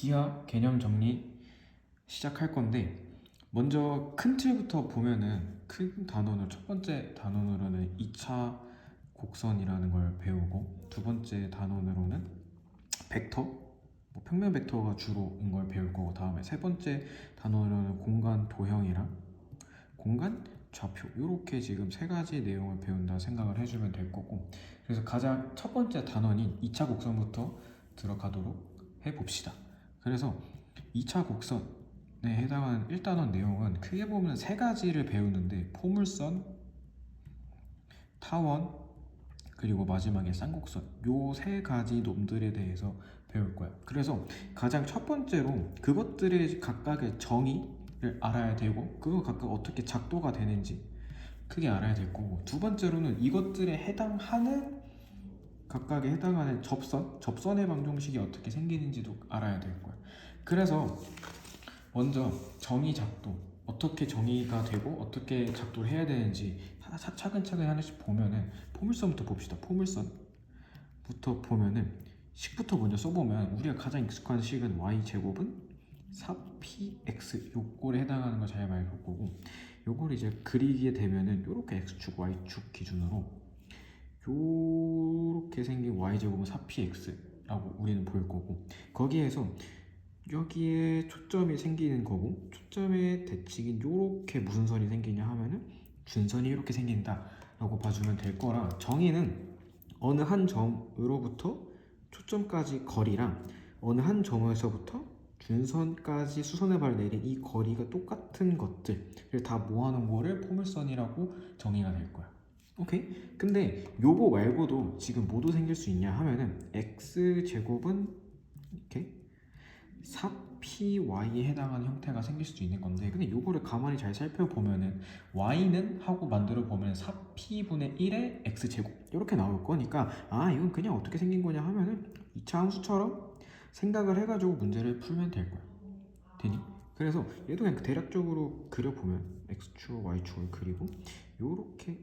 기하 개념 정리 시작할 건데, 먼저 큰 틀부터 보면은 큰 단원으로 첫 번째 단원으로는 2차 곡선이라는 걸 배우고, 두 번째 단원으로는 벡터, 평면 벡터가 주로인 걸 배울 거고, 다음에 세 번째 단원으로는 공간 도형이랑 공간 좌표, 이렇게 지금 세 가지 내용을 배운다 생각을 해주면 될 거고, 그래서 가장 첫 번째 단원인 2차 곡선부터 들어가도록 해봅시다. 그래서 2차 곡선에 해당하는 1단원 내용은 크게 보면 세 가지를 배우는데, 포물선, 타원, 그리고 마지막에 쌍곡선, 요 세 가지 놈들에 대해서 배울 거야. 그래서 가장 첫 번째로 그것들의 각각의 정의를 알아야 되고, 그거 각각 어떻게 작도가 되는지 크게 알아야 될 거고, 두 번째로는 이것들에 해당하는 각각에 해당하는 접선의 방정식이 어떻게 생기는지도 알아야 될 거야. 그래서 먼저 정의 작도, 어떻게 정의가 되고 어떻게 작도를 해야 되는지 차근차근 하나씩 보면은, 포물선부터 봅시다. 포물선부터 보면은 식부터 먼저 써보면, 우리가 가장 익숙한 식은 y제곱은 4px, 요꼴에 해당하는 거 잘 볼 거고, 요걸 이제 그리게 되면은 요렇게 x축 y축 기준으로 요렇게 생긴 y제곱은 4px라고 우리는 볼 거고, 거기에서 여기에 초점이 생기는 거고, 초점의 대칭인 요렇게 무슨 선이 생기냐 하면은 준선이 이렇게 생긴다 라고 봐주면 될 거라, 정의는 어느 한 점으로부터 초점까지 거리랑 어느 한 점에서부터 준선까지 수선의 발을 내린 이 거리가 똑같은 것들을 다 모아놓은 거를 포물선이라고 정의가 될 거야. 오케이? 근데 요거 말고도 지금 뭐도 생길 수 있냐 하면은, x제곱은 이렇게 4py에 해당하는 형태가 생길 수도 있는 건데, 근데 요거를 가만히 잘 살펴보면은 y는 하고 만들어 보면 4p분의 1의 x제곱 이렇게 나올 거니까, 이건 그냥 어떻게 생긴 거냐 하면은 2차 함수처럼 생각을 해가지고 문제를 풀면 될 거야. 되니? 그래서 얘도 그냥 대략적으로 그려보면 x축 y축을 그리고 요렇게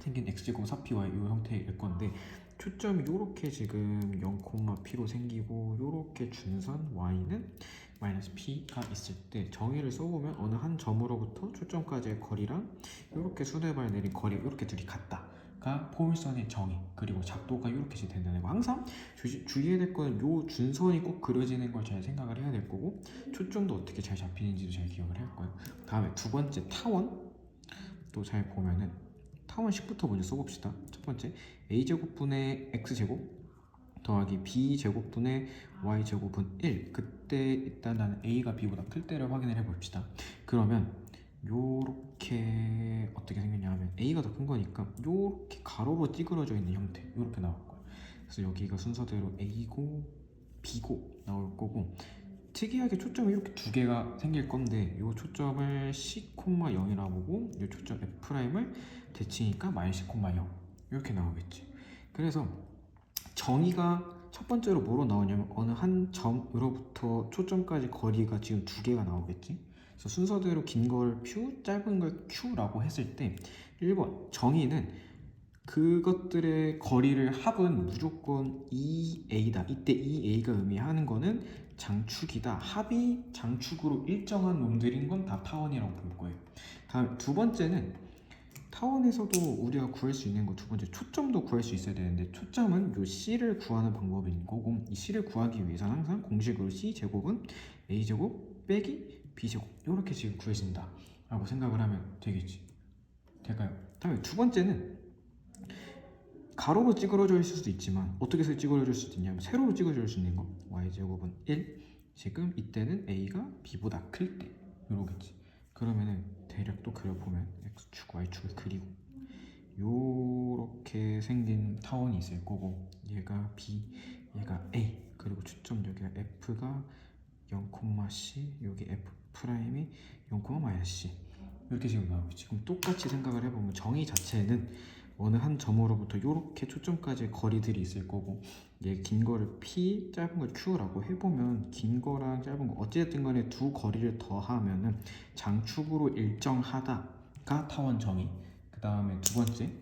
생긴 x제곱 4py 이 형태일 건데, 초점이 요렇게 지금 0,p로 생기고, 요렇게 준선 y는 마이너스 p가 있을 때 정의를 써보면 어느 한 점으로부터 초점까지의 거리랑 요렇게 수뇌발 내린 거리, 요렇게 둘이 같다가 포물선의 정의, 그리고 작도가 요렇게 된다는 거. 항상 주의해야 될 거는 요 준선이 꼭 그려지는 걸 잘 생각을 해야 될 거고, 초점도 어떻게 잘 잡히는지도 잘 기억을 할 거예요. 다음에 두 번째 타원 또 잘 보면은, 타원식부터 먼저 써봅시다. 첫 번째, a제곱분의 x제곱 더하기 b제곱분의 y제곱은 1. 그때 일단 나는 a가 b보다 클 때를 확인을 해봅시다. 그러면 요렇게 어떻게 생겼냐 하면, a가 더 큰 거니까 요렇게 가로로 찌그러져 있는 형태, 요렇게 나올 거예요. 그래서 여기가 순서대로 a고 b고 나올 거고, 특이하게 초점이 이렇게 두 개가 생길 건데, 이 초점을 c,0이라고 보고, 이 초점 f'을 대칭이니까 -c,0 이렇게 나오겠지. 그래서 정의가 첫 번째로 뭐로 나오냐면, 어느 한 점으로부터 초점까지 거리가 지금 두 개가 나오겠지. 그래서 순서대로 긴 걸 P, 짧은 걸 Q라고 했을 때, 1번 정의는 그것들의 거리를 합은 무조건 2a다. 이때 2a가 의미하는 거는 장축이다. 합이 장축으로 일정한 놈들인 건 다 타원이라고 볼 거예요. 다음 두 번째는, 타원에서도 우리가 구할 수 있는 거 두 번째, 초점도 구할 수 있어야 되는데, 초점은 요 c를 구하는 방법인 거고, 이 c를 구하기 위해서는 항상 공식으로 c제곱은 a제곱 빼기 b제곱 이렇게 지금 구해진다 라고 생각을 하면 되겠지. 될까요? 다음에 두 번째는, 가로로 찌그러져 있을 수도 있지만 어떻게 해서 찌그러질 수도 있냐면, 세로로 찌그러질 수 있는 거, y제곱은 1, 지금 이때는 a가 b보다 클 때 이러겠지. 그러면은 대략 또 그려보면 x축 y축을 그리고 요렇게 생긴 타원이 있을 거고, 얘가 b, 얘가 a, 그리고 초점 여기가 f가 0,c, 여기 f'이 0,-c 이렇게 지금 나오겠지. 지금 똑같이 생각을 해보면, 정의 자체는 어느 한 점으로부터 이렇게 초점까지의 거리들이 있을 거고, 얘 긴 거를 P, 짧은 걸 Q라고 해보면, 긴 거랑 짧은 거 어찌됐든 간에 두 거리를 더하면은 장축으로 일정하다가 타원 정의. 그 다음에 두 번째,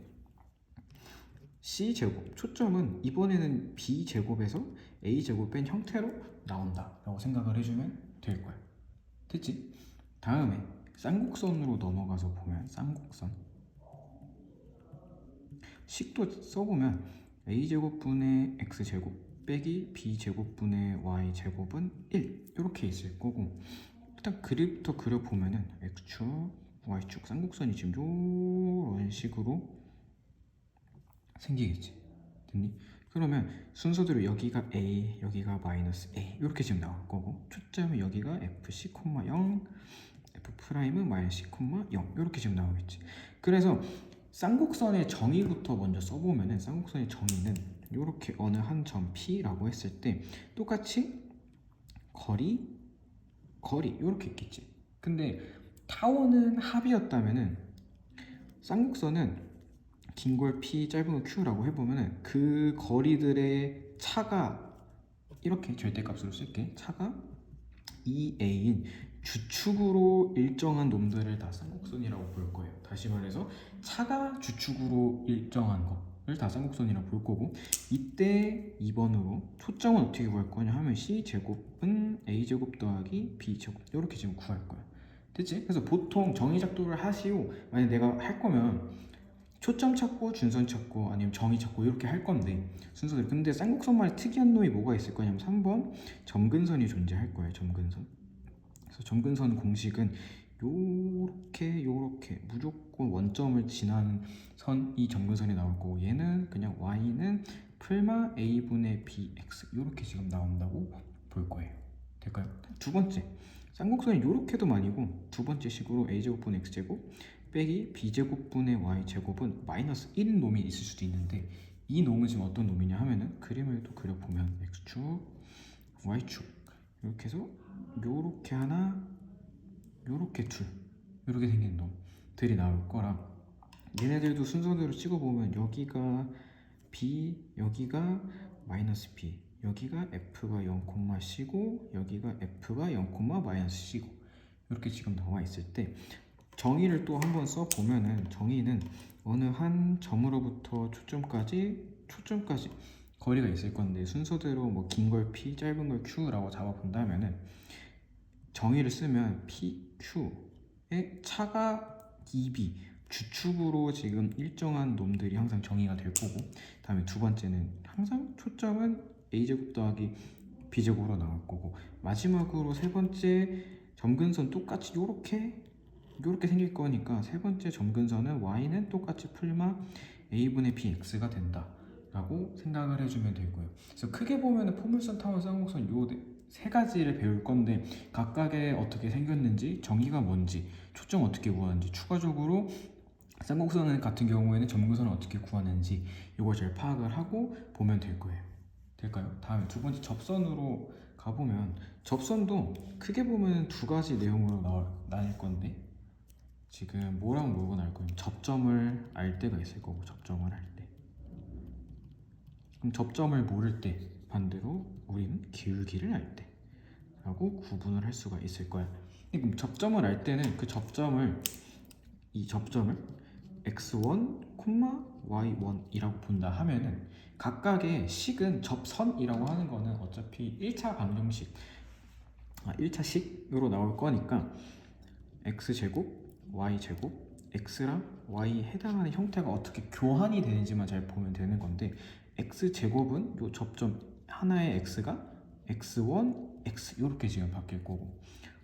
C제곱, 초점은 이번에는 B제곱에서 a제곱 뺀 형태로 나온다 라고 생각을 해주면 될 거야. 됐지? 다음에 쌍곡선으로 넘어가서 보면 쌍곡선 식도 써보면 a제곱분의 x제곱 빼기 b제곱분의 y제곱은 1 이렇게 있을 거고, 일단 그립부터 그려보면은 x축, y축 쌍곡선이 지금 이런 식으로 생기겠지. 됐니? 그러면 순서대로 여기가 a, 여기가 마이너스 a 이렇게 지금 나올 거고, 초점은 여기가 fc, 0, f 프라임은 마이너스 c, 0 이렇게 지금 나오겠지. 그래서 쌍곡선의 정의부터 먼저 써보면은 쌍곡선의 정의는 이렇게 어느 한 점 P라고 했을 때 똑같이 거리 이렇게 있겠지. 근데 타원은 합이었다면은 쌍곡선은 긴 걸 P, 짧은 걸 Q라고 해보면은 그 거리들의 차가 이렇게 절대값으로 쓸게. 차가 2a인 주축으로 일정한 놈들을 다 쌍곡선이라고 볼 거예요. 다시 말해서 차가 주축으로 일정한 거를 다 쌍곡선이라고 볼 거고, 이때 2번으로 초점은 어떻게 구할 거냐 하면 c제곱은 a제곱 더하기 b제곱 이렇게 지금 구할 거야. 됐지? 그래서 보통 정의 작도를 하시오. 만약 내가 할 거면 초점 찾고 준선 찾고 아니면 정의 찾고 이렇게 할 건데 순서대로. 근데 쌍곡선만의 특이한 놈이 뭐가 있을 거냐면 3번 점근선이 존재할 거예요. 점근선. 그래서 점근선 공식은 요렇게 무조건 원점을 지나는 선이 점근선이 나올 거고, 얘는 그냥 y는 풀마 a분의 bx 이렇게 지금 나온다고 볼 거예요. 될까요? 두 번째, 쌍곡선이 요렇게도 아니고 두 번째 식으로 a제곱분의 x제곱 빼기 b제곱분의 y제곱은 마이너스 1인 놈이 있을 수도 있는데, 이 놈은 지금 어떤 놈이냐 하면은 그림을 또 그려보면 x축, y축 이렇게 해서 요렇게 하나, 요렇게 둘 이렇게 생긴 놈들이 나올 거라, 얘네들도 순서대로 찍어보면 여기가 b, 여기가 마이너스 b, 여기가 f가 0, c고 여기가 f가 0, 마이너스 c고 이렇게 지금 나와 있을 때 정의를 또 한번 써보면은 정의는 어느 한 점으로부터 초점까지 거리가 있을 건데 순서대로 뭐 긴 걸 p, 짧은 걸 q라고 잡아본다면은 정의를 쓰면 p, q의 차가 2b 주축으로 지금 일정한 놈들이 항상 정의가 될 거고, 다음에 두 번째는 항상 초점은 a제곱 더하기 b제곱으로 나올 거고, 마지막으로 세 번째 점근선 똑같이 요렇게 생길 거니까 세 번째 점근선은 y는 똑같이 풀마 a분의 bx가 된다 라고 생각을 해주면 되고요. 그래서 크게 보면 포물선, 타원, 쌍곡선 요 세 가지를 배울 건데 각각의 어떻게 생겼는지, 정의가 뭔지, 초점 어떻게 구하는지, 추가적으로 쌍곡선 같은 경우에는 점근선을 어떻게 구하는지 이걸 잘 파악을 하고 보면 될 거예요. 될까요? 다음에 두 번째 접선으로 가보면 접선도 크게 보면 두 가지 내용으로 나뉠 건데, 지금 뭐랑 뭐가 나올 거예요? 접점을 알 때가 있을 거고, 접점을 알 때. 그럼 접점을 모를 때 반대로 우리는 기울기를 알 때 라고 구분을 할 수가 있을 거야. 그럼 접점을 알 때는 이 접점을 x1, y1이라고 본다 하면은 각각의 식은 접선이라고 하는 거는 어차피 1차 방정식, 1차식으로 나올 거니까 x제곱, y제곱, x랑 y에 해당하는 형태가 어떻게 교환이 되는지만 잘 보면 되는 건데, x제곱은 요 접점 하나의 x가 x1, x 이렇게 지금 바뀔 거고,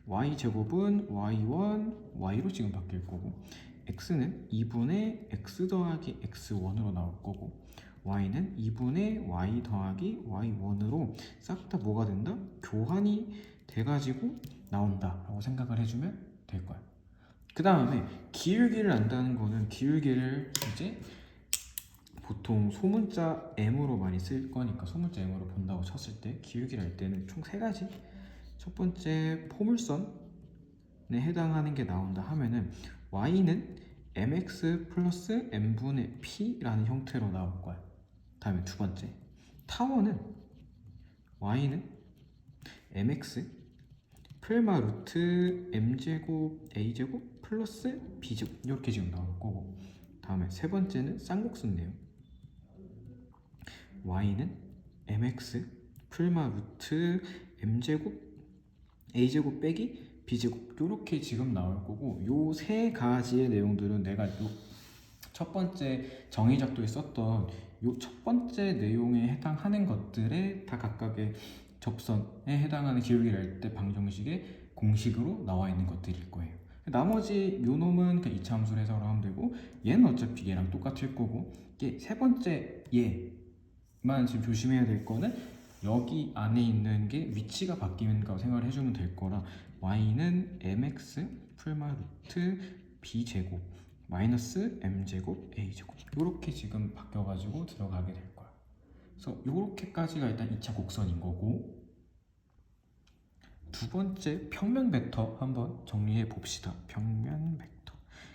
y제곱은 y1, y로 지금 바뀔 거고, x는 2분의 x 더하기 x1으로 나올 거고, y는 2분의 y 더하기 y1으로 싹 다 뭐가 된다? 교환이 돼가지고 나온다 라고 생각을 해주면 될 거야. 그 다음에 기울기를 안다는 거는 기울기를 이제 보통 소문자 m으로 많이 쓸 거니까 소문자 m으로 본다고 쳤을 때 기울기를 알 때는 총 세 가지. 첫 번째 포물선에 해당하는 게 나온다 하면은 y는 mx 플러스 m분의 p라는 형태로 나올 거야. 다음에 두 번째 타원은 y는 mx 풀마 루트 m제곱 a제곱 플러스 b제곱 이렇게 지금 나올 거고, 다음에 세 번째는 쌍곡선네요. y는 mx 풀마 루트 m제곱 a제곱 빼기 b제곱 이렇게 지금 나올 거고, 요 세 가지의 내용들은 내가 요 첫 번째 정의작도에 썼던 요 첫 번째 내용에 해당하는 것들에 다 각각의 접선에 해당하는 기울기를 낼 때 방정식의 공식으로 나와 있는 것들일 거예요. 나머지 요 놈은 그냥 이차함수로 해석을 하면 되고, 얘는 어차피 얘랑 똑같을 거고, 이게 세 번째 얘만 지금 조심해야 될 거는 여기 안에 있는 게 위치가 바뀌는 거 생각을 해주면 될 거라, y는 mx 풀마 루트 b제곱 마이너스 m제곱 a제곱 이렇게 지금 바뀌어가지고 들어가게 될 거야. 그래서 이렇게까지가 일단 2차 곡선인 거고, 두 번째 평면 벡터 한번 정리해 봅시다. 평면 벡터.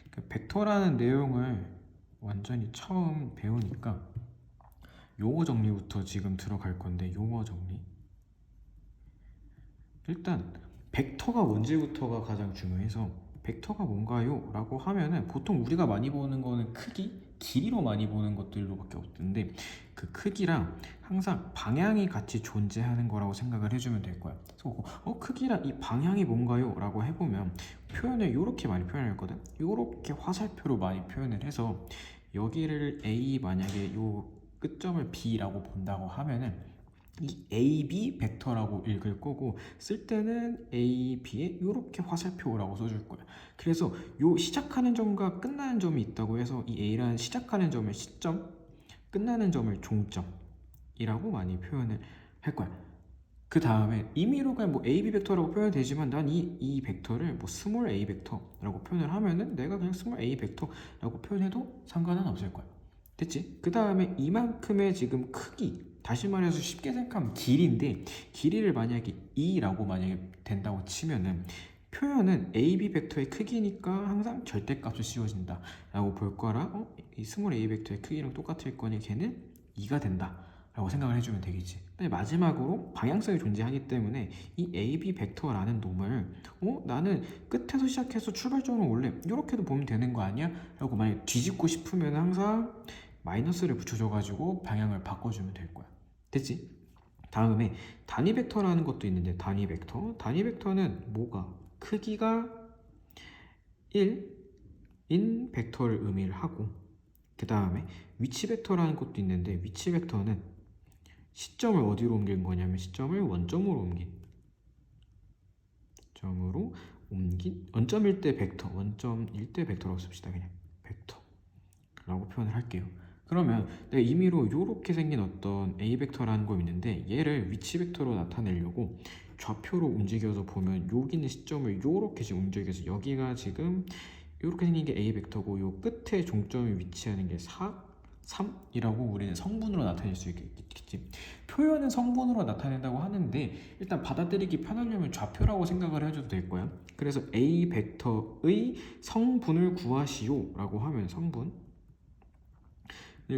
그 벡터라는 내용을 완전히 처음 배우니까 용어 정리부터 지금 들어갈 건데, 용어 정리. 일단 벡터가 뭔지부터가 가장 중요해서, 벡터가 뭔가요? 라고 하면은 보통 우리가 많이 보는 거는 크기, 길이로 많이 보는 것들로밖에 없는데, 그 크기랑 항상 방향이 같이 존재하는 거라고 생각을 해주면 될 거야. 그래서 크기랑 이 방향이 뭔가요? 라고 해보면 표현을 이렇게 많이 표현했거든. 이렇게 화살표로 많이 표현을 해서, 여기를 A, 만약에 요 끝점을 B라고 본다고 하면은 이 AB 벡터라고 읽을 거고, 쓸 때는 AB에 이렇게 화살표라고 써줄 거야. 그래서 요 시작하는 점과 끝나는 점이 있다고 해서 이 A라는 시작하는 점을 시점, 끝나는 점을 종점이라고 많이 표현을 할 거야. 그 다음에 임의로 그냥 뭐 AB 벡터라고 표현되지만, 난 이 벡터를 뭐 스몰 A 벡터라고 표현을 하면은 내가 그냥 스몰 A 벡터라고 표현해도 상관은 없을 거야. 됐지? 그 다음에 이만큼의 지금 크기, 다시 말해서 쉽게 생각하면 길이인데, 길이를 만약에 2라고 만약에 된다고 치면은 표현은 AB 벡터의 크기니까 항상 절대값을 씌워진다 라고 볼 거라, 이 스몰 A 벡터의 크기랑 똑같을 거니 걔는 2가 된다 라고 생각을 해주면 되겠지. 근데 마지막으로 방향성이 존재하기 때문에 이 AB 벡터라는 놈을 나는 끝에서 시작해서 출발점을 원래 이렇게도 보면 되는 거 아니야? 라고 만약에 뒤집고 싶으면 항상 마이너스를 붙여줘가지고 방향을 바꿔주면 될 거야. 됐지? 다음에 단위 벡터라는 것도 있는데, 단위 벡터는 뭐가? 크기가 1인 벡터를 의미를 하고, 그 다음에 위치 벡터라는 것도 있는데, 위치 벡터는 시점을 어디로 옮긴 거냐면 시점을 원점으로 원점일 때 벡터, 원점일 때 벡터라고 씁시다. 그냥 벡터라고 표현을 할게요. 그러면 내가 임의로 이렇게 생긴 어떤 A 벡터라는 거 있는데, 얘를 위치 벡터로 나타내려고 좌표로 움직여서 보면 여기 있는 시점을 이렇게 지금 움직여서, 여기가 지금 이렇게 생긴 게 A 벡터고, 요 끝에 종점이 위치하는 게 4, 3이라고 우리는 성분으로 나타낼 수 있겠지. 표현은 성분으로 나타낸다고 하는데, 일단 받아들이기 편하려면 좌표라고 생각을 해줘도 될 거야. 그래서 A 벡터의 성분을 구하시오 라고 하면, 성분을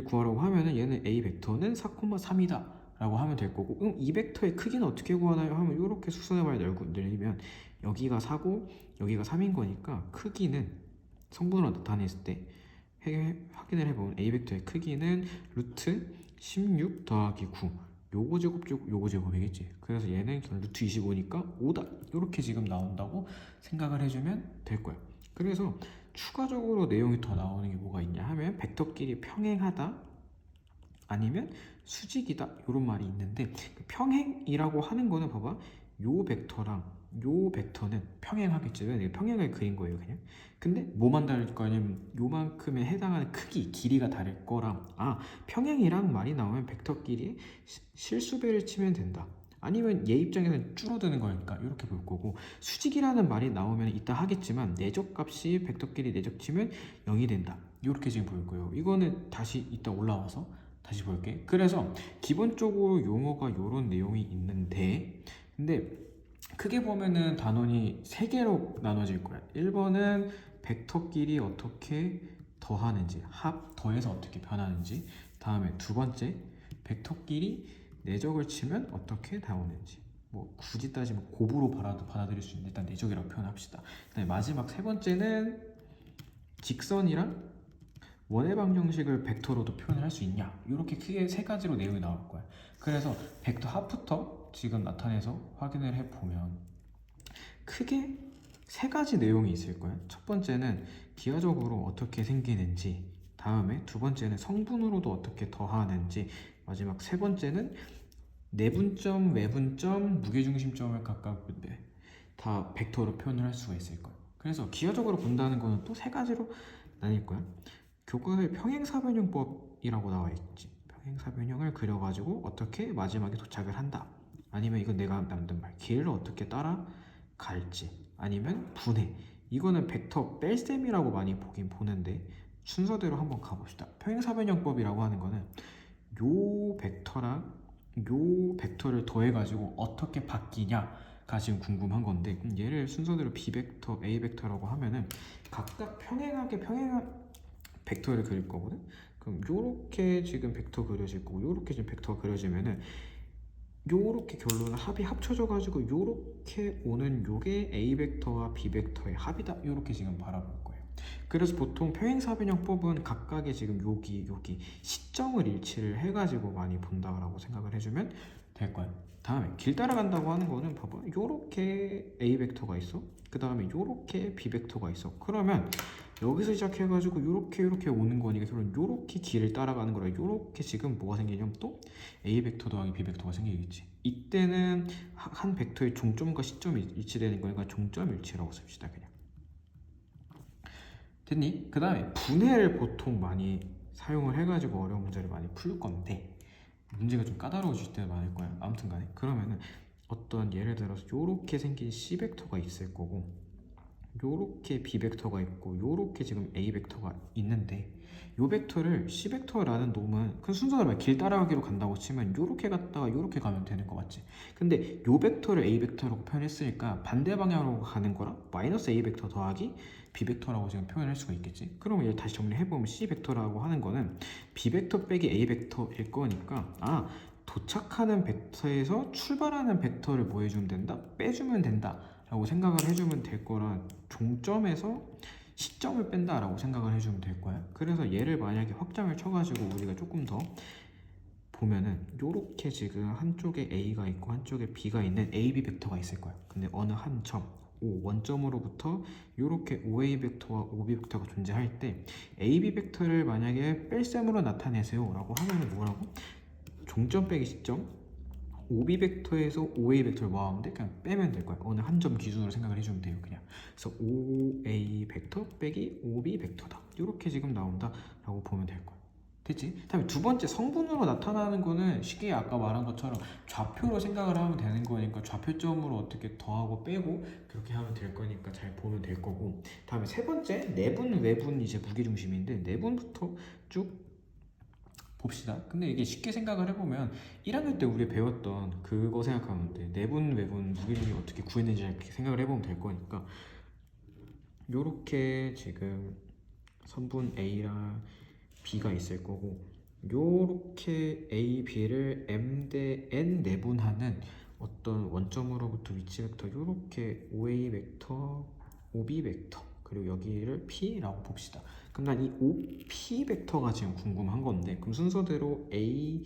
구하라고 하면은 얘는 A 벡터는 4,3이다 라고 하면 될 거고, 이 벡터의 크기는 어떻게 구하나요? 하면 이렇게 수선의 말을 늘리면 여기가 4고 여기가 3인 거니까, 크기는 성분으로 나타냈을 때 확인을 해보면 A 벡터의 크기는 루트 16 더하기 9, 요거 제곱 요거 제곱이겠지. 그래서 얘는 루트 25니까 5다 이렇게 지금 나온다고 생각을 해주면 될 거야. 그래서 추가적으로 내용이 더 나오는 게 뭐가 있냐 하면, 벡터끼리 평행하다 아니면 수직이다 이런 말이 있는데, 그 평행이라고 하는 거는 봐봐, 요 벡터랑 요 벡터는 평행하겠죠. 내가 평행을 그린 거예요 그냥. 근데 뭐만 다를 거냐면 요만큼에 해당하는 크기, 길이가 다를 거랑, 평행이랑 말이 나오면 벡터끼리 실수배를 치면 된다, 아니면 얘 입장에서는 줄어드는 거니까 이렇게 볼 거고, 수직이라는 말이 나오면 이따 하겠지만 내적값이 벡터끼리 내적치면 0이 된다 이렇게 지금 볼 거예요. 이거는 다시 이따 올라와서 다시 볼게. 그래서 기본적으로 용어가 이런 내용이 있는데, 근데 크게 보면은 단원이 3개로 나눠질 거야. 1번은 벡터끼리 어떻게 더하는지, 더해서 어떻게 변하는지. 다음에 두 번째, 벡터끼리 내적을 치면 어떻게 나오는지. 뭐 굳이 따지면 곱으로 받아들일 수 있는, 일단 내적이라고 표현합시다. 그다음에 마지막 세 번째는 직선이랑 원의 방정식을 벡터로도 표현을 할 수 있냐? 이렇게 크게 세 가지로 내용이 나올 거야. 그래서 벡터 합부터 지금 나타내서 확인을 해보면 크게 세 가지 내용이 있을 거야. 첫 번째는 기하적으로 어떻게 생기는지, 다음에 두 번째는 성분으로도 어떻게 더하는지, 마지막 세 번째는 내분점, 외분점, 무게중심점을 각각 다 벡터로 표현을 할 수가 있을 거야. 그래서 기하적으로 본다는 거는 또 세 가지로 나뉠 거야. 교과서에 평행사변형법이라고 나와 있지. 평행사변형을 그려가지고 어떻게 마지막에 도착을 한다. 아니면 이건 내가 만든 말, 길을 어떻게 따라갈지. 아니면 분해. 이거는 벡터 뺄셈이라고 많이 보긴 보는데 순서대로 한번 가봅시다. 평행사변형법이라고 하는 거는 요 벡터랑 요 벡터를 더해가지고 어떻게 바뀌냐가 지금 궁금한 건데, 얘를 순서대로 B 벡터, A 벡터라고 하면은 각각 평행하게 평행한 벡터를 그릴 거거든. 그럼 요렇게 지금 벡터 그려질 거고 요렇게 지금 벡터가 그려지면은 요렇게 결론은 합이 합쳐져 가지고 요렇게 오는 요게 A 벡터와 B 벡터의 합이다. 요렇게 지금 바라볼 거예요. 그래서 보통 평행사변형법은 각각의 지금 여기 시점을 일치를 해가지고 많이 본다라고 생각을 해주면 될 거예요. 다음에 길 따라간다고 하는 거는 봐봐, 요렇게 A 벡터가 있어. 그 다음에 요렇게 B 벡터가 있어. 그러면 여기서 시작해가지고 요렇게 오는 거니까 결론 요렇게 길을 따라가는 거라. 요렇게 지금 뭐가 생기냐면 또 A 벡터 더하기 B 벡터가 생기겠지. 이때는 한 벡터의 종점과 시점이 일치되는 거니까 종점 일치라고 씁시다. 그냥 됐니? 그 다음에 분해를 보통 많이 사용을 해가지고 어려운 문제를 많이 풀 건데 문제가 좀 까다로워질 때가 많을 거야. 아무튼 간에 그러면은 어떤 예를 들어서 요렇게 생긴 C 벡터가 있을 거고 요렇게 B 벡터가 있고 요렇게 지금 A 벡터가 있는데 요 벡터를 C 벡터라는 놈은 그 순서대로 길 따라가기로 간다고 치면 요렇게 갔다가 요렇게 가면 되는 거 맞지? 근데 요 벡터를 A 벡터라고 표현했으니까 반대 방향으로 가는 거라 마이너스 A 벡터 더하기 B 벡터라고 지금 표현할 수가 있겠지? 그러면 얘를 다시 정리해보면 C 벡터라고 하는 거는 B 벡터 빼기 A 벡터일 거니까 도착하는 벡터에서 출발하는 벡터를 뭐 해주면 된다? 빼주면 된다 라고 생각을 해주면 될 거라 종점에서 시점을 뺀다 라고 생각을 해주면 될 거야. 그래서 얘를 만약에 확장을 쳐가지고 우리가 조금 더 보면은 요렇게 지금 한쪽에 A가 있고 한쪽에 B가 있는 AB 벡터가 있을 거야. 근데 어느 한 점 O 원점으로부터 요렇게 OA 벡터와 OB 벡터가 존재할 때 AB 벡터를 만약에 뺄셈으로 나타내세요 라고 하면은 뭐라고? 종점 빼기 시점 OB 벡터에서 OA 벡터를 모아오면 돼? 그냥 빼면 될 거야. 어느 한 점 기준으로 생각을 해주면 돼요. 그냥 그래서 OA 벡터 빼기 OB 벡터다. 이렇게 지금 나온다 라고 보면 될 거야. 됐지? 다음에 두 번째 성분으로 나타나는 거는 쉽게 아까 말한 것처럼 좌표로 생각을 하면 되는 거니까 좌표점으로 어떻게 더하고 빼고 그렇게 하면 될 거니까 잘 보면 될 거고, 다음에 세 번째 내분 외분 이제 무게중심인데 내분부터 쭉 봅시다. 근데 이게 쉽게 생각을 해보면 1학년 때 우리 배웠던 그거 생각하면 돼. 내분 외분 무게중심 어떻게 구했는지 이렇게 생각을 해보면 될 거니까 요렇게 지금 선분 A랑 B가 있을 거고 요렇게 A, B를 M 대 N 내분하는 어떤 원점으로부터 위치 벡터 요렇게 OA 벡터, OB 벡터 그리고 여기를 P라고 봅시다. 그럼 난 이 OP 벡터가 지금 궁금한 건데 그럼 순서대로 A,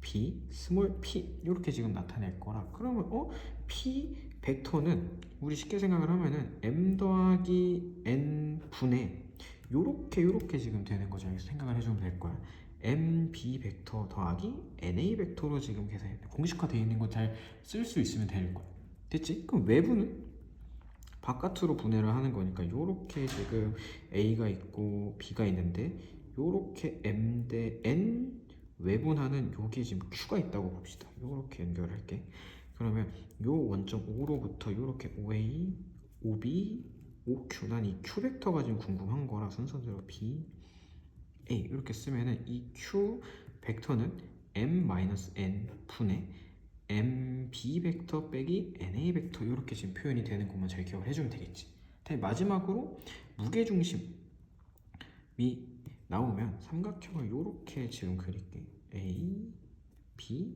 B, 스몰 p 이렇게 지금 나타낼 거라. 그러면 P 벡터는 우리 쉽게 생각을 하면은 M 더하기 N 분의 요렇게 지금 되는 거죠. 여기서 생각을 해주면 될 거야. MB 벡터 더하기 NA 벡터로 지금 계산해. 공식화 되어 있는 거 잘 쓸 수 있으면 될 거야. 됐지? 그럼 외부는 바깥으로 분해를 하는 거니까 요렇게 지금 A가 있고 B가 있는데 요렇게 M 대 N 외분하는 여기에 지금 Q가 있다고 봅시다. 요렇게 연결할게. 그러면 요 원점 O로부터 요렇게 OA, OB, OQ 난 이 Q 벡터가 지금 궁금한 거라 순서대로 B, A 이렇게 쓰면은 이 Q 벡터는 M-N 분의 MB 벡터 빼기 NA 벡터 이렇게 지금 표현이 되는 것만 잘 기억을 해주면 되겠지. 마지막으로 무게중심이 나오면 삼각형을 이렇게 지금 그릴게. A, B,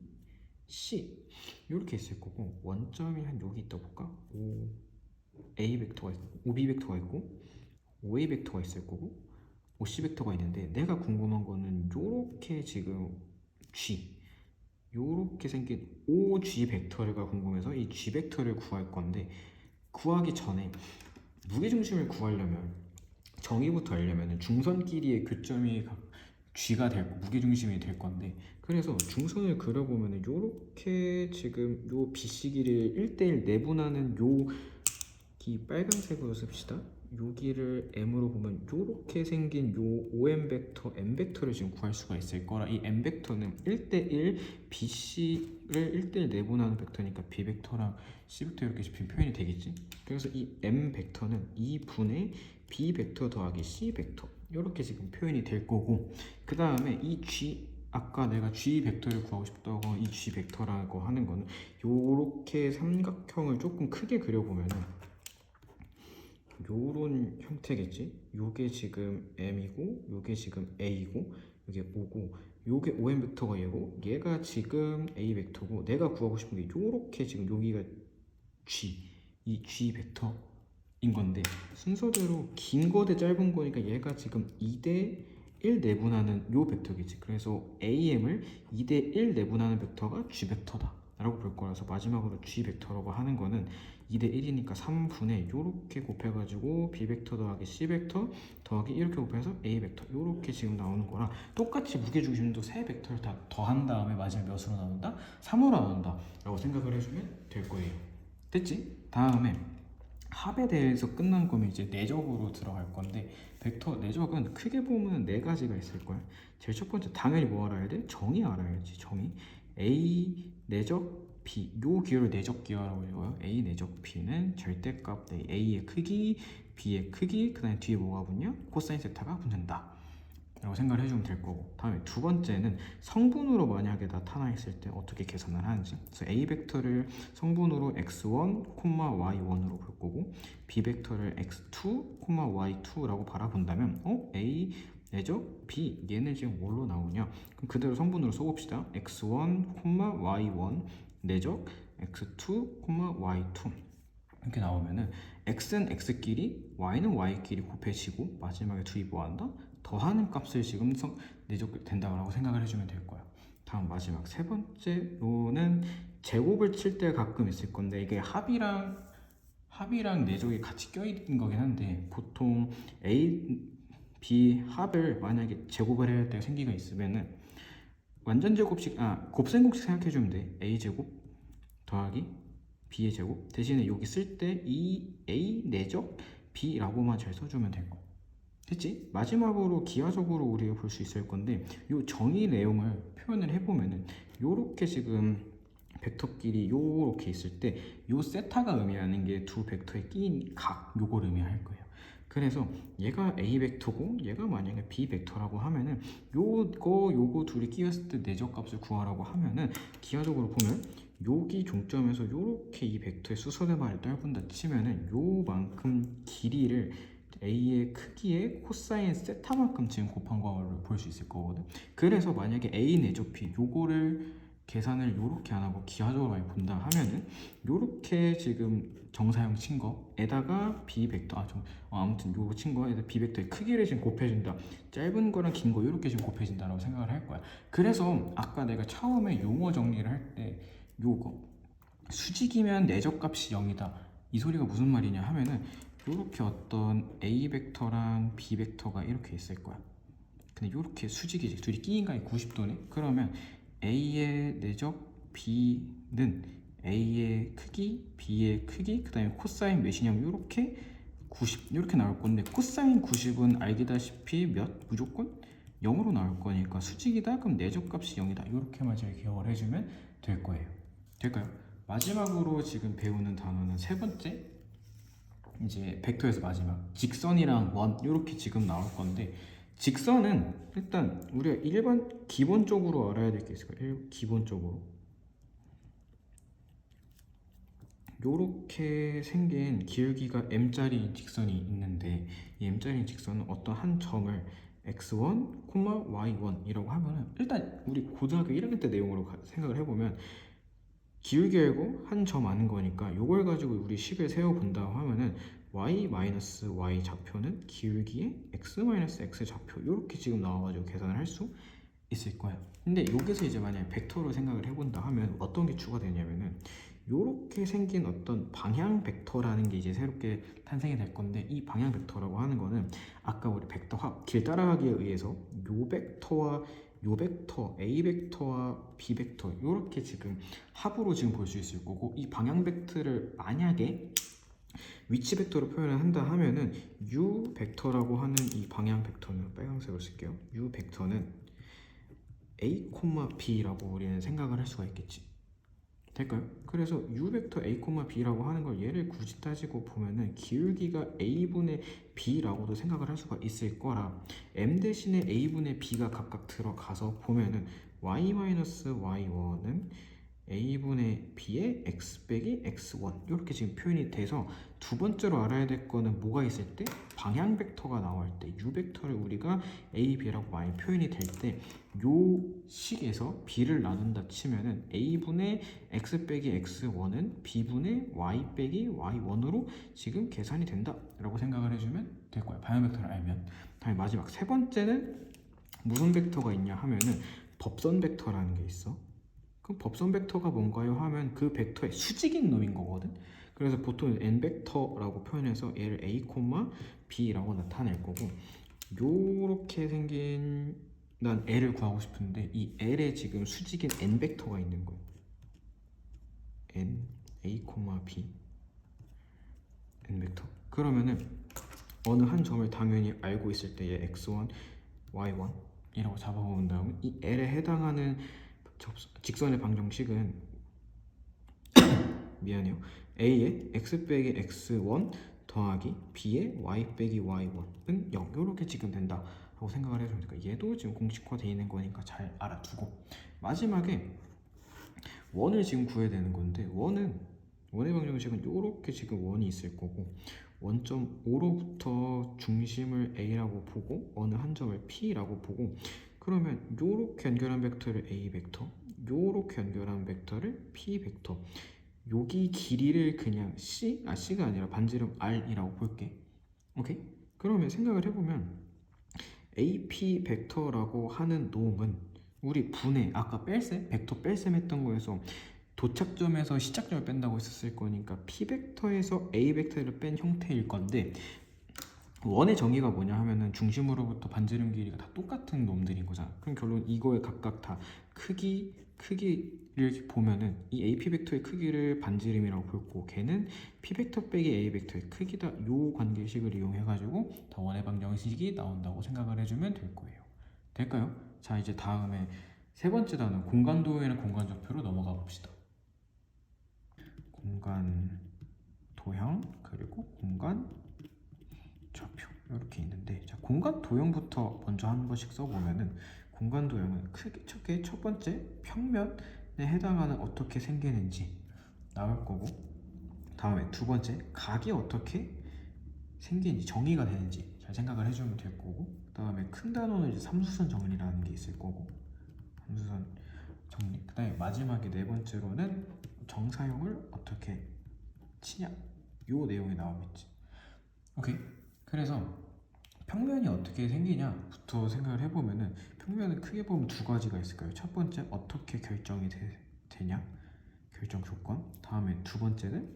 C 이렇게 있을 거고 원점이 한 여기 있다 볼까? O, A 벡터가 있고 OB 벡터가 있고 OA 벡터가 있을 거고 OC 벡터가 있는데 내가 궁금한 거는 요렇게 지금 G 요렇게 생긴 OG 벡터가 궁금해서 이 G 벡터를 구할 건데 구하기 전에 무게중심을 구하려면 정의부터 알려면 중선 길이의 교점이 G가 될 무게중심이 될 건데 그래서 중선을 그려보면 요렇게 지금 요 BC 길이를 1대1 내분하는 이 빨간색으로 씁시다. 여기를 M으로 보면 요렇게 생긴 요 OM 벡터, M 벡터를 지금 구할 수가 있을 거라 이 M 벡터는 1대1 BC를 1대1 내분하는 벡터니까 B 벡터랑 C 벡터 이렇게 표현이 되겠지. 그래서 이 M 벡터는 2분의 B 벡터 더하기 C 벡터 이렇게 지금 표현이 될 거고 그 다음에 이 G 아까 내가 G 벡터를 구하고 싶다고 이 G 벡터라고 하는 거는 요렇게 삼각형을 조금 크게 그려보면은 요런 형태겠지? 요게 지금 M이고 요게 지금 A고 요게 O고 요게 OM 벡터가 얘고 얘가 지금 A 벡터고 내가 구하고 싶은 게 요렇게 지금 여기가 G 이 G 벡터인 건데 순서대로 긴 거 대 짧은 거니까 얘가 지금 2대 1 내분하는 요 벡터겠지. 그래서 AM을 2대 1 내분하는 벡터가 G 벡터다 라고 볼 거라서 마지막으로 G 벡터라고 하는 거는 2대 1이니까 3분의 요렇게 곱해가지고 B 벡터 더하기 C 벡터 더하기 이렇게 곱해서 A 벡터 요렇게 지금 나오는 거랑 똑같이 무게중심도 세 벡터를 다 더한 다음에 마지막 몇으로 나온다? 3으로 나온다 라고 생각을 해주면 될 거예요. 됐지? 다음에 합에 대해서 끝난 거면 이제 내적으로 들어갈 건데 벡터 내적은 크게 보면 네 가지가 있을 거야. 제일 첫 번째 당연히 뭐 알아야 돼? 정의 알아야지. 정의 A 내적 B 요 기호를 내적 기호라고 읽어요. A 내적 B는 절대값 내 A의 크기 B의 크기 그 다음에 뒤에 뭐가 붙냐? 코사인 세타가 붙는다 라고 생각을 해주면 될 거고 다음에 두 번째는 성분으로 만약에 나타나 있을 때 어떻게 계산을 하는지 그래서 A 벡터를 성분으로 x1, y1으로 볼 거고 B 벡터를 x2, y2라고 바라본다면 A 내적 B 얘는 지금 뭘로 나오냐 그럼 그대로 성분으로 써봅시다. x1, y1 내적 x2, y2 이렇게 나오면은 x는 x끼리 y는 y끼리 곱해지고 마지막에 둘이 뭐한다? 더하는 값을 지금 내적 된다고 생각을 해주면 될 거야. 다음 마지막 세 번째로는 제곱을 칠 때 가끔 있을 건데 이게 합이랑 내적이 같이 껴있는 거긴 한데 보통 A, B 합을 만약에 제곱을 해야 할 때가 생기가 있으면은 완전 제곱식 곱셈공식 생각해주면 돼. A 제곱 더하기 B의 제곱 대신에 여기 쓸 때 이 A 내적 B라고만 잘 써주면 될 거. 됐지? 마지막으로 기하적으로 우리가 볼 수 있을 건데 요 정의 내용을 표현을 해보면은 요렇게 지금 벡터끼리 요렇게 있을 때 요 세타가 의미하는 게 두 벡터에 끼인 각 요걸 의미할 거예요. 그래서 얘가 A 벡터고 얘가 만약에 B 벡터라고 하면은 요거 둘이 끼었을 때 내적 값을 구하라고 하면은 기하적으로 보면 여기 종점에서 요렇게 이 벡터의 수소대만을 떨군다 치면은 요만큼 길이를 A의 크기에 코사인 세타만큼 지금 곱한 거를 볼 수 있을 거거든. 그래서 만약에 A 내적 B 요거를 계산을 요렇게 안 하고 기하적으로 많이 본다 하면은 요렇게 지금 정사형 친 거에다가 B 벡터 아무튼 요거 친 거에다 B 벡터의 크기를 지금 곱해준다. 짧은 거랑 긴 거 요렇게 지금 곱해진다라고 생각을 할 거야. 그래서 아까 내가 처음에 용어 정리를 할 때 요거 수직이면 내적 값이 0이다. 이 소리가 무슨 말이냐 하면은 요렇게 어떤 A 벡터랑 B 벡터가 이렇게 있을 거야. 근데 요렇게 수직이지. 둘이 끼인 값이 90도네. 그러면 A의 내적 B는 A의 크기, B의 크기, 그 다음에 코사인 몇이냐면 요렇게 90 이렇게 나올 건데 코사인 90은 알기다시피 무조건 0으로 나올 거니까 수직이다 그럼 내적 값이 0이다 이렇게만 잘 기억을 해주면 될 거예요. 될까요? 마지막으로 지금 배우는 단어는 세 번째 이제 벡터에서 마지막 직선이랑 원 이렇게 지금 나올 건데 직선은 일단 우리가 기본적으로 알아야 될 게 있을 거예요. 기본적으로 요렇게 생긴 기울기가 m짜리 직선이 있는데 이 m짜리 직선은 어떤 한 점을 x1, y1이라고 하면은 일단 우리 고등학교 1학년 때 내용으로 생각을 해보면 기울기 알고 한 점 아는 거니까 요걸 가지고 우리 식을 세워본다 하면은 y-y 좌표는 기울기의 x-x 좌표 이렇게 지금 나와가지고 계산을 할 수 있을 거예요. 근데 여기서 이제 만약에 벡터로 생각을 해본다 하면 어떤 게 추가되냐면은 요렇게 생긴 어떤 방향 벡터라는 게 이제 새롭게 탄생이 될 건데, 이 방향 벡터라고 하는 거는 아까 우리 벡터 합, 길 따라가기에 의해서 요 벡터와 요 벡터, A 벡터와 B 벡터 이렇게 지금 합으로 지금 볼 수 있을 거고, 이 방향 벡터를 만약에 위치 벡터로 표현을 한다 하면은 U 벡터라고 하는 이 방향 벡터는 빨간색으로 쓸게요. U 벡터는 A, B라고 우리는 생각을 할 수가 있겠지. 될까요? 그래서 U 벡터 A, B라고 하는 걸 얘를 굳이 따지고 보면은 기울기가 A분의 B라고도 생각을 할 수가 있을 거라, M 대신에 A분의 B가 각각 들어가서 보면은 y-y1은 A분의 B의 x 빼기 x1 이렇게 지금 표현이 돼서, 두 번째로 알아야 될 거는 뭐가 있을 때? 방향 벡터가 나올 때 U 벡터를 우리가 A, B라고 많이 표현이 될 때 요 식에서 B를 나눈다 치면은 A분의 x 빼기 x1은 B분의 y 빼기 y1으로 지금 계산이 된다 라고 생각을 해주면 될 거예요. 방향 벡터를 알면. 다음에 마지막 세 번째는 무슨 벡터가 있냐 하면은 법선 벡터라는 게 있어. 그럼 법선 벡터가 뭔가요 하면 그 벡터의 수직인 놈인 거거든. 그래서 보통 n 벡터라고 표현해서 얘를 a, b라고 나타낼 거고, 요렇게 생긴, 난 l을 구하고 싶은데 이 l에 지금 수직인 n 벡터가 있는 거예요. n, a, b n 벡터. 그러면은 어느 한 점을 당연히 알고 있을 때 얘 x1, y1 이라고 잡아본 다음 이 l에 해당하는 직선의 방정식은 미안해요. a의 x 빼기 x1 더하기 b의 y 빼기 y1은 0 이렇게 지금 된다 라고 생각을 해주면 될까. 얘도 지금 공식화되어 있는 거니까 잘 알아두고, 마지막에 원을 지금 구해야 되는 건데, 원의 방정식은 이렇게 지금 원이 있을 거고, 원점 O로부터 중심을 A라고 보고 어느 한 점을 P라고 보고, 그러면 요렇게 연결한 벡터를 A 벡터, 요렇게 연결한 벡터를 P 벡터, 여기 길이를 그냥 C가 아니라 반지름 R이라고 볼게. 오케이? 그러면 생각을 해보면 AP 벡터라고 하는 놈은 우리 분해, 아까 뺄셈, 벡터 뺄셈 했던 거에서 도착점에서 시작점을 뺀다고 했었을 거니까 P 벡터에서 A 벡터를 뺀 형태일 건데, 원의 정의가 뭐냐 하면은 중심으로부터 반지름 길이가 다 똑같은 놈들인 거잖아. 그럼 결론 이거에 각각 다 크기를 보면은 이 AP 벡터의 크기를 반지름이라고 볼고, 걔는 P 벡터 빼기 A 벡터의 크기다. 요 관계식을 이용해 가지고 더 원의 방정식이 나온다고 생각을 해주면 될 거예요. 될까요? 자, 이제 다음에 세 번째 단어 공간 도형이나 공간 좌표로 넘어가 봅시다. 공간 도형 그리고 공간 좌표 이렇게 있는데, 자, 공간 도형부터 먼저 한 번씩 써보면은, 공간 도형은 크게 첫 번째 평면에 해당하는 어떻게 생기는지 나올 거고, 다음에 두 번째 각이 어떻게 생기는지 정의가 되는지 잘 생각을 해주면 될 거고, 다음에 큰 단어는 이제 삼수선 정리라는 게 있을 거고, 삼수선 정리. 그다음에 마지막에 네 번째로는 정사형을 어떻게 치냐 요 내용이 나오겠지. 오케이. 그래서 평면이 어떻게 생기냐부터 생각을 해보면은, 평면은 크게 보면 두 가지가 있을 거예요. 첫 번째 어떻게 결정이 되냐, 결정 조건. 다음에 두 번째는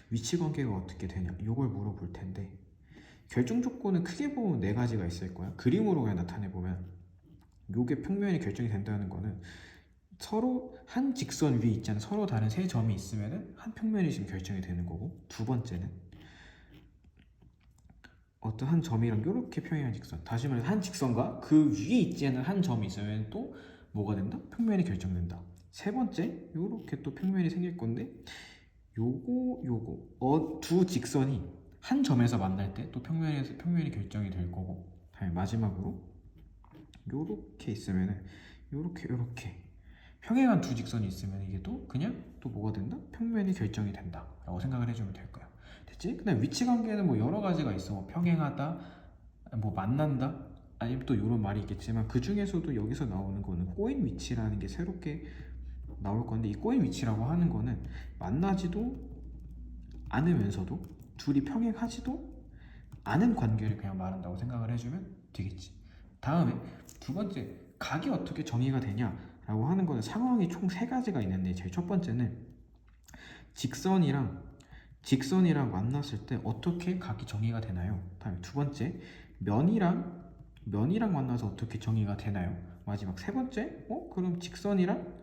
위치 관계가 어떻게 되냐, 이걸 물어볼 텐데, 결정 조건은 크게 보면 네 가지가 있을 거야. 그림으로 그냥 나타내 보면 요게 평면이 결정이 된다는 거는, 서로 한 직선 위에 있잖아. 서로 다른 세 점이 있으면은 한 평면이 지금 결정이 되는 거고, 두 번째는 어떤 한 점이랑 이렇게 평행한 직선, 다시 말해서 한 직선과 그 위에 있지 않은 한 점이 있으면 또 뭐가 된다? 평면이 결정된다. 세 번째, 이렇게 또 평면이 생길 건데, 요거 두 직선이 한 점에서 만날 때 또 평면이 결정이 될 거고, 다음에 마지막으로 요렇게 있으면은 요렇게 평행한 두 직선이 있으면 이게 또 그냥 또 뭐가 된다? 평면이 결정이 된다 라고 생각을 해주면 될 거야. 됐지? 근데 위치 관계는 뭐 여러 가지가 있어. 뭐 평행하다, 뭐 만난다, 아니면 또 이런 말이 있겠지만, 그 중에서도 여기서 나오는 거는 꼬인 위치라는 게 새롭게 나올 건데, 이 꼬인 위치라고 하는 거는 만나지도 않으면서도 둘이 평행하지도 않은 관계를 그냥 말한다고 생각을 해주면 되겠지. 다음에 두 번째, 각이 어떻게 정의가 되냐라고 하는 거는 상황이 총 세 가지가 있는데, 제일 첫 번째는 직선이랑 만났을 때 어떻게 각이 정의가 되나요? 다음에 두 번째, 면이랑 만나서 어떻게 정의가 되나요? 마지막 세 번째, 그럼 직선이랑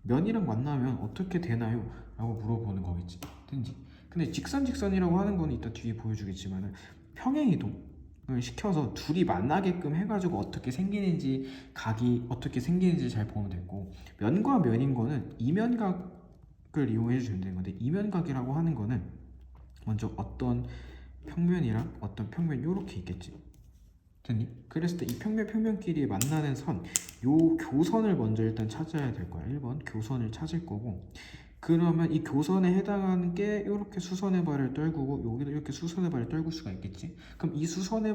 면이랑 만나면 어떻게 되나요? 라고 물어보는 거겠지. 된지. 근데 직선이라고 하는 거는 이따 뒤에 보여주겠지만은 평행이동을 시켜서 둘이 만나게끔 해가지고 어떻게 생기는지, 각이 어떻게 생기는지 잘 보면 되고, 면과 면인 거는 이면각을 이용해 주시면 되는 건데, 이면각이라고 하는 거는 먼저 어떤 평면이랑 어떤 평면 요렇게 있겠지. 됐니? 그랬을 때 이 평면끼리 만나는 선, 요 교선을 먼저 일단 찾아야 될 거야. 1번 교선을 찾을 거고, 그러면 이 교선에 해당하는 게 이렇게 수선의 발을 떨구고, 여기도 이렇게 수선의 발을 떨굴 수가 있겠지. 그럼 이 수선의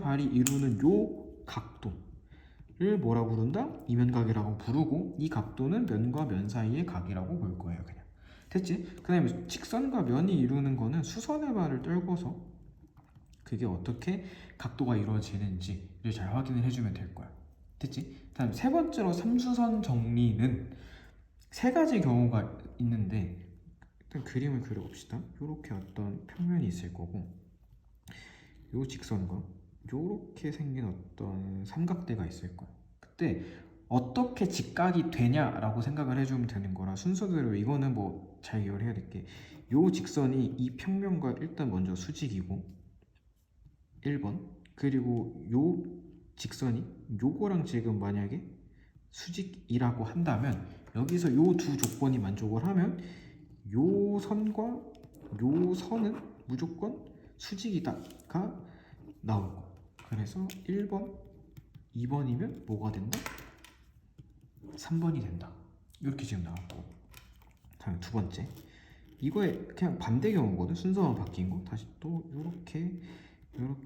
발이 이루는 요 각도를 뭐라고 부른다? 이면각이라고 부르고, 이 각도는 면과 면 사이의 각이라고 볼 거예요. 그냥. 됐지? 그 다음에 직선과 면이 이루는 거는 수선의 발을 떨궈서 그게 어떻게 각도가 이루어지는지를 잘 확인을 해주면 될 거야. 됐지? 다음 세 번째로 삼수선 정리는 세 가지 경우가 있는데, 일단 그림을 그려봅시다. 이렇게 어떤 평면이 있을 거고, 요 직선과 요렇게 생긴 어떤 삼각대가 있을 거야. 그때 어떻게 직각이 되냐라고 생각을 해주면 되는 거라, 순서대로 이거는 뭐 잘 이해를 해야 될 게, 요 직선이 이 평면과 일단 먼저 수직이고 1번, 그리고 요 직선이 요거랑 지금 만약에 수직이라고 한다면, 여기서 요 두 조건이 만족을 하면 요 선과 요 선은 무조건 수직이다가 나올 거. 그래서 1번, 2번이면 뭐가 된다? 3번이 된다. 이렇게 지금 나왔고, 다음 두 번째, 이거의 그냥 반대 경우거든. 순서만 바뀐 거. 다시 또 이렇게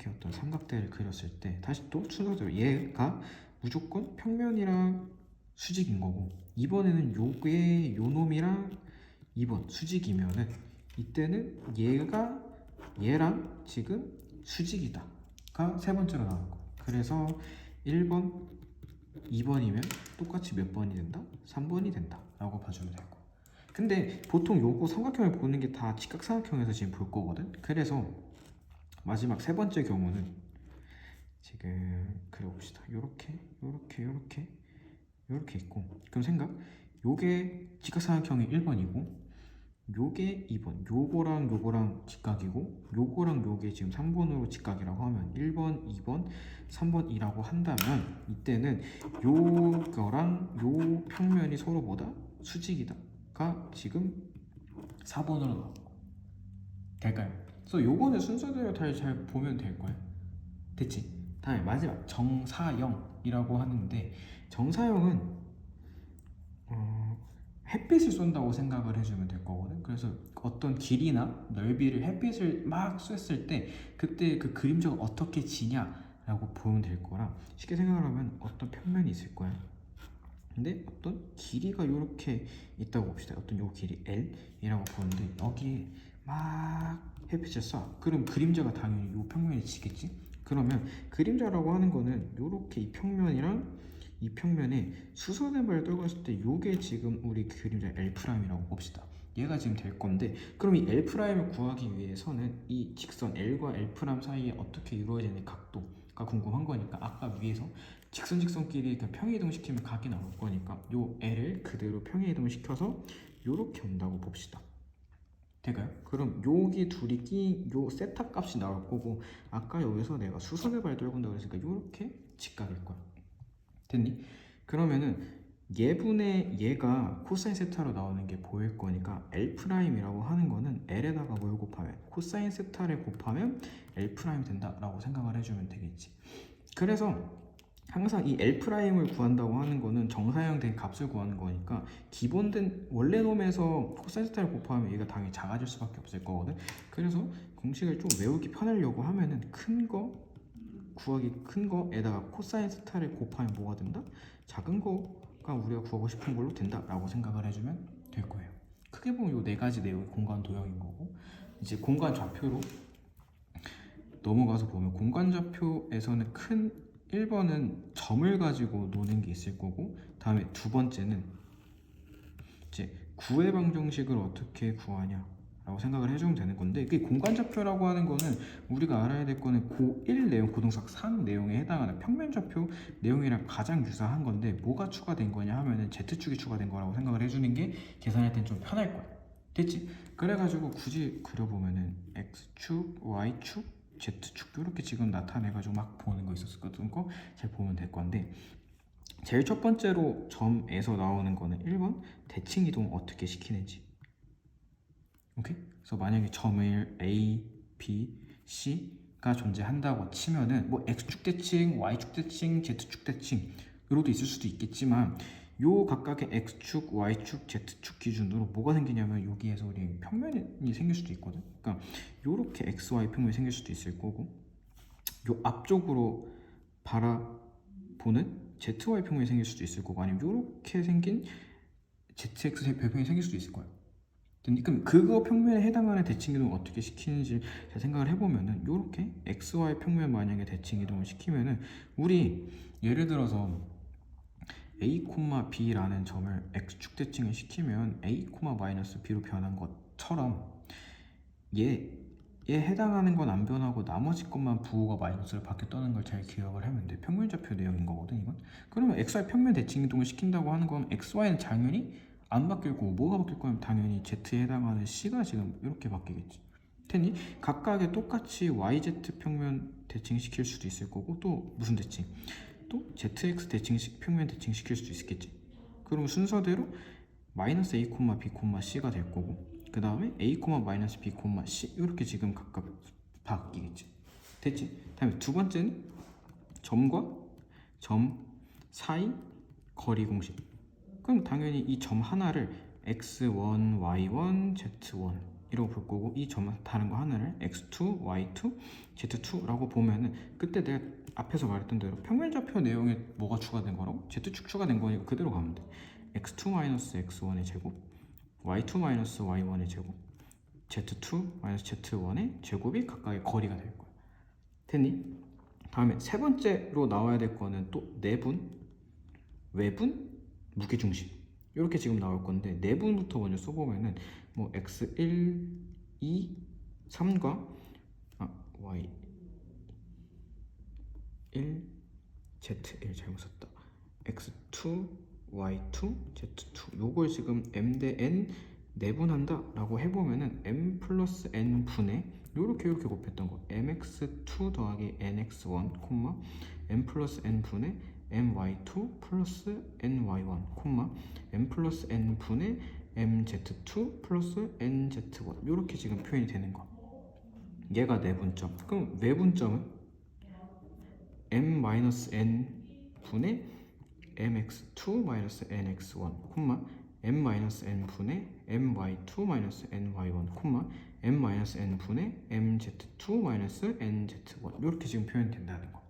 어떤 삼각대를 그렸을 때, 다시 또 순서대로 얘가 무조건 평면이랑 수직인 거고, 이번에는 요게 요 놈이랑 2번 수직이면은, 이때는 얘가 얘랑 지금 수직이다가 세 번째로 나올 거. 그래서 1번, 2번이면 똑같이 몇 번이 된다? 3번이 된다 라고 봐주면 되고. 근데 보통 요거 삼각형을 보는 게 다 직각삼각형에서 지금 볼 거거든. 그래서 마지막 세 번째 경우는 지금 그려봅시다. 요렇게 있고, 그럼 생각, 요게 직각삼각형이 1번이고 요게 2번, 요거랑 직각이고, 요거랑 요게 지금 3번으로 직각이라고 하면 1번, 2번, 3번이라고 한다면, 이때는 요거랑 요 평면이 서로 뭐다? 수직이다가 지금 4번으로 나오고 될까요? 그래서 요거는 순서대로 잘 보면 될 거예요. 됐지? 다음에 마지막 정사형이라고 하는데, 정사형은 햇빛을 쏜다고 생각을 해주면 될 거거든. 그래서 어떤 길이나 넓이를 햇빛을 막 쐈을 때 그때 그 그림자가 어떻게 지냐라고 보면 될 거라, 쉽게 생각을 하면 어떤 평면이 있을 거야. 근데 어떤 길이가 이렇게 있다고 봅시다. 어떤 요 길이 L이라고 보는데, 여기에 막 햇빛을 쏴. 그럼 그림자가 당연히 요 평면이 지겠지? 그러면 그림자라고 하는 거는 요렇게 이 평면이랑 이 평면에 수선의 발을 떨궜을 때 요게 지금 우리 그림자 L'이라고 봅시다. 얘가 지금 될 건데, 그럼 이 L'을 구하기 위해서는 이 직선 L과 L' 사이에 어떻게 이루어지는 각도가 궁금한 거니까, 아까 위에서 직선끼리 그냥 평행이동 시키면 각이 나올 거니까 요 L을 그대로 평행이동을 시켜서 요렇게 온다고 봅시다. 될까요? 그럼 여기 둘이 끼인 요 세타 값이 나올 거고, 아까 여기서 내가 수선의 발을 떨군다고 했으니까 요렇게 직각일 거야. 됐니? 그러면은 얘분의 얘가 코사인 세타로 나오는 게 보일 거니까 L'이라고 하는 거는 L에다가 뭘 곱하면, 코사인 세타를 곱하면 L' 된다라고 생각을 해주면 되겠지. 그래서 항상 이 L'을 구한다고 하는 거는 정사형 된 값을 구하는 거니까, 기본된 원래 놈에서 코사인 세타를 곱하면 얘가 당연히 작아질 수밖에 없을 거거든. 그래서 공식을 좀 외우기 편하려고 하면은 큰 거에다가 코사인 세타를 곱하면 뭐가 된다? 작은 거가 좌표가 우리가 구하고 싶은 걸로 된다라고 생각을 해주면 될 거예요. 크게 보면 이 네 가지 내용이 공간 도형인 거고, 이제 공간 좌표로 넘어가서 보면 공간 좌표에서는 큰 1번은 점을 가지고 노는 게 있을 거고, 다음에 두 번째는 이제 구의 방정식을 어떻게 구하냐 라고 생각을 해주면 되는 건데, 그 공간 좌표라고 하는 거는 우리가 알아야 될 거는 고1 내용, 고동작 3 내용에 해당하는 평면 좌표 내용이랑 가장 유사한 건데, 뭐가 추가된 거냐 하면은 Z축이 추가된 거라고 생각을 해주는 게 계산할 땐 좀 편할 거야. 됐지? 그래가지고 굳이 그려보면은 X축, Y축, Z축 이렇게 지금 나타내가지고 막 보는 거 있었거든. 거 잘 보면 될 건데, 제일 첫 번째로 점에서 나오는 거는 1번 대칭 이동 어떻게 시키는지. 오케이? 그래서 만약에 점을 A, B, C가 존재한다고 치면은 뭐 X축 대칭, Y축 대칭, Z축 대칭 이로도 있을 수도 있겠지만, 요 각각의 X축, Y축, Z축 기준으로 뭐가 생기냐면 여기에서 우리 평면이 생길 수도 있거든. 그러니까 요렇게 XY 평면이 생길 수도 있을 거고, 요 앞쪽으로 바라보는 ZY 평면이 생길 수도 있을 거고, 아니면 요렇게 생긴 ZX 평면이 생길 수도 있을 거예요. 그럼 그거 평면에 해당하는 대칭 이동을 어떻게 시키는지 잘 생각을 해보면은, 요렇게 XY 평면 만약에 대칭 이동을 시키면은 우리 예를 들어서 A, B라는 점을 X축 대칭을 시키면 A, B로 변한 것처럼 얘에 해당하는 건 안 변하고 나머지 것만 부호가 마이너스로 바뀌었다는 걸 잘 기억을 하면 돼. 평면 좌표 내용인 거거든 이건. 그러면 XY 평면 대칭 이동을 시킨다고 하는 건 XY는 당연히 안 바뀔 거고, 뭐가 바뀔 거면 당연히 Z에 해당하는 C가 지금 이렇게 바뀌겠지. 테니 각각의 똑같이 YZ 평면 대칭 시킬 수도 있을 거고, 또 무슨 대칭? 또 ZX 대칭 평면 대칭 시킬 수도 있겠지. 그럼 순서대로 마이너스 A, B, C가 될 거고, 그 다음에 A, 마이너스 B, C 이렇게 지금 각각 바뀌겠지. 됐지? 다음에 두 번째는 점과 점 사이 거리 공식. 그럼 당연히 이 점 하나를 x1, y1, z1 이라고 볼 거고, 이 점 다른 거 하나를 x2, y2, z2라고 보면은, 그때 내가 앞에서 말했던 대로 평면 좌표 내용에 뭐가 추가된 거라고? z축 추가된 거니까 그대로 가면 돼. x2-x1의 제곱, y2-y1의 제곱, z2-z1의 제곱이 각각의 거리가 될 거야. 됐니? 다음에 세 번째로 나와야 될 거는 또 내분, 외분, 무게중심 이렇게 지금 나올 건데, 내분부터 먼저 써보면은 뭐 x1, 2, 3과 y 1, z1 잘못 썼다. x2, y2, z2 요걸 지금 m 대 n 내분한다 라고 해보면은 m 플러스 n 분의 요렇게 곱했던 거 mx2 더하기 nx1, m 플러스 n 분의 my2 플러스 ny1, m 플러스 n 분의 mz2 플러스 nz1 요렇게 지금 표현이 되는 거. 얘가 내분점. 그럼 외분점은 m-n 분의 mx2-nx1, m-n 분의 my2-ny1, m-n 분의 mz2-nz1 이렇게 지금 표현이 된다는 거.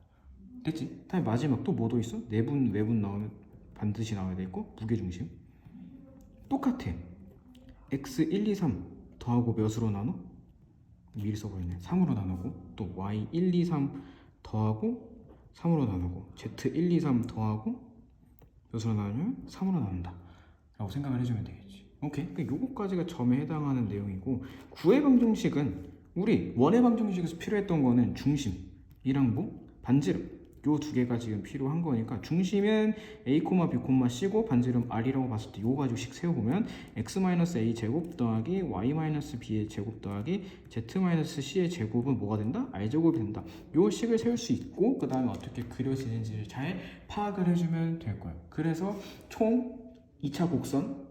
됐지? 다음에 마지막 또 뭐도 있어? 내분, 외분 나오면 반드시 나와야 되고, 무게중심 똑같아. x1, 2, 3 더하고 몇으로 나눠? 미리 써버리네. 3으로 나누고, 또 y1, 2, 3 더하고 3으로 나누고, z1, 2, 3 더하고 몇으로 나누면 3으로 나눈다 라고 생각을 해주면 되겠지. 오케이? 그러니까 요거까지가 점에 해당하는 내용이고, 구의 방정식은 우리 원의 방정식에서 필요했던 거는 중심이랑 뭐 반지름 요 두 개가 지금 필요한 거니까, 중심은 a, b, c고 반지름 r이라고 봤을 때 요거 가지고 식 세워보면 x-a 제곱 더하기 y-b의 제곱 더하기 z-c의 제곱은 뭐가 된다? r제곱이 된다. 요 식을 세울 수 있고, 그 다음에 어떻게 그려지는지를 잘 파악을 해주면 될 거예요. 그래서 총 2차 곡선,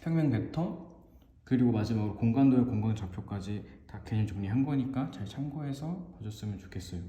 평면 벡터, 그리고 마지막으로 공간도의 공간 좌표까지 다 개념 정리한 거니까 잘 참고해서 봐줬으면 좋겠어요.